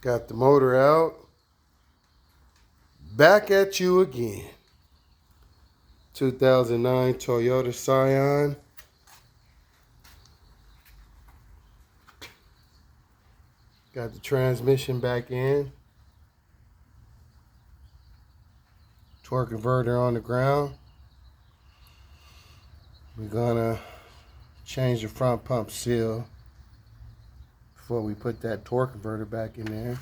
Got the motor out. Back at you again. 2009 Toyota Scion. Got the transmission back in. Torque converter on the ground. We're gonna change the front pump seal before we put that torque converter back in there.